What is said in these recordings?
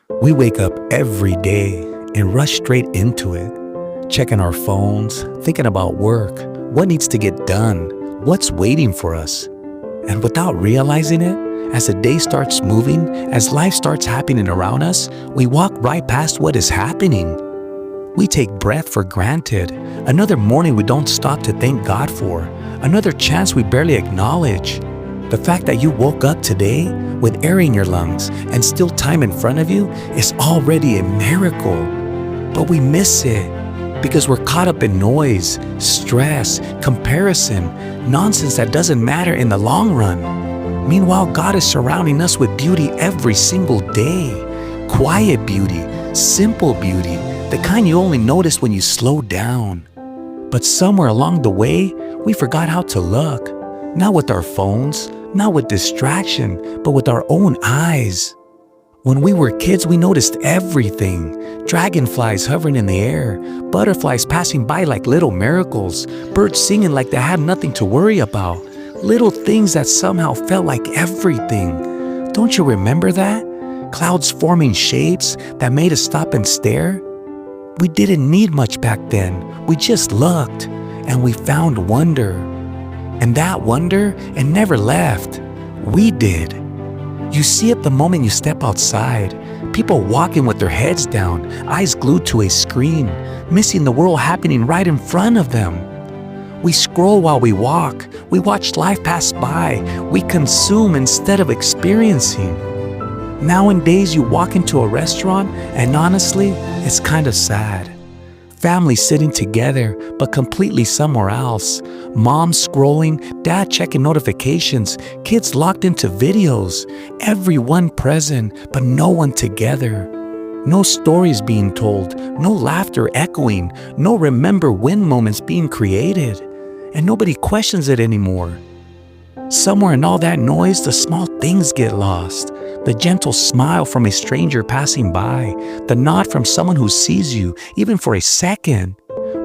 We wake up every day and rush straight into it, checking our phones, thinking about work, what needs to get done, what's waiting for us. And without realizing it, as the day starts moving, as life starts happening around us, we walk right past what is happening. We take breath for granted, another morning we don't stop to thank God for, another chance we barely acknowledge. The fact that you woke up today with air in your lungs and still time in front of you is already a miracle. But we miss it because we're caught up in noise, stress, comparison, nonsense that doesn't matter in the long run. Meanwhile, God is surrounding us with beauty every single day. Quiet beauty, simple beauty, the kind you only notice when you slow down. But somewhere along the way, we forgot how to look. Not with our phones, not with distraction, but with our own eyes. When we were kids, we noticed everything. Dragonflies hovering in the air, butterflies passing by like little miracles, birds singing like they had nothing to worry about, little things that somehow felt like everything. Don't you remember that? Clouds forming shapes that made us stop and stare. We didn't need much back then. We just looked and we found wonder. And that wonder, it never left. We did. You see it the moment you step outside. People walking with their heads down, eyes glued to a screen, missing the world happening right in front of them. We scroll while we walk. We watch life pass by. We consume instead of experiencing. Nowadays, you walk into a restaurant and honestly, it's kind of sad. Families sitting together, but completely somewhere else. Mom scrolling, dad checking notifications, kids locked into videos. Everyone present, but no one together. No stories being told, no laughter echoing, no remember when moments being created. And nobody questions it anymore. Somewhere in all that noise, the small things get lost. The gentle smile from a stranger passing by, the nod from someone who sees you, even for a second.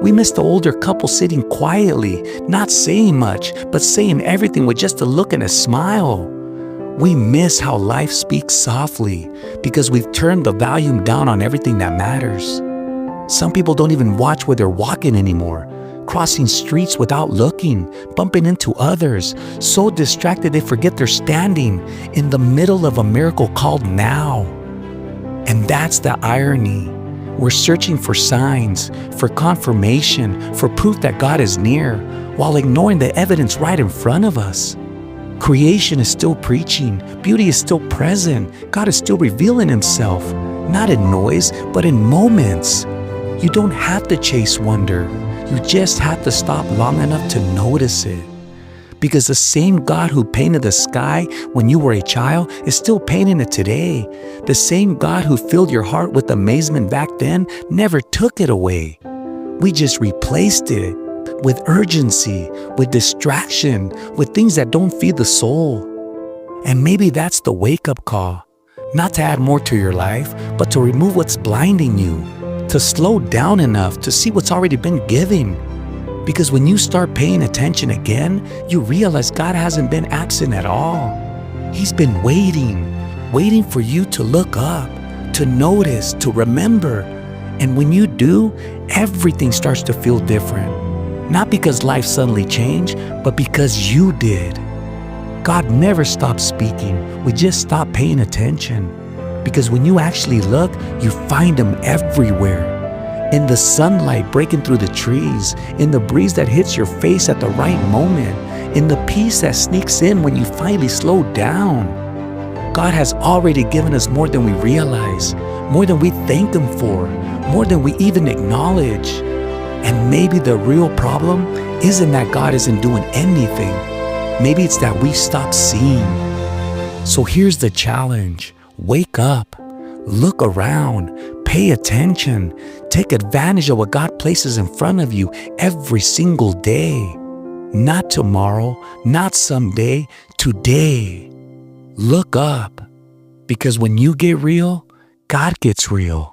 We miss the older couple sitting quietly, not saying much, but saying everything with just a look and a smile. We miss how life speaks softly because we've turned the volume down on everything that matters. Some people don't even watch where they're walking anymore, crossing streets without looking, bumping into others, so distracted they forget they're standing in the middle of a miracle called now. And that's the irony. We're searching for signs, for confirmation, for proof that God is near, while ignoring the evidence right in front of us. Creation is still preaching, beauty is still present, God is still revealing Himself, not in noise, but in moments. You don't have to chase wonder. You just have to stop long enough to notice it. Because the same God who painted the sky when you were a child is still painting it today. The same God who filled your heart with amazement back then never took it away. We just replaced it with urgency, with distraction, with things that don't feed the soul. And maybe that's the wake-up call. Not to add more to your life, but to remove what's blinding you. To slow down enough to see what's already been given. Because when you start paying attention again, you realize God hasn't been absent at all. He's been waiting for you to look up, to notice, to remember. And when you do, everything starts to feel different. Not because life suddenly changed, but because you did. God never stopped speaking. We just stopped paying attention. Because when you actually look, you find Him everywhere. In the sunlight breaking through the trees, in the breeze that hits your face at the right moment, in the peace that sneaks in when you finally slow down. God has already given us more than we realize, more than we thank Him for, more than we even acknowledge. And maybe the real problem isn't that God isn't doing anything. Maybe it's that we stopped seeing. So here's the challenge. Wake up, look around, pay attention, take advantage of what God places in front of you every single day. Not tomorrow, not someday, today. Look up, because when you get real, God gets real.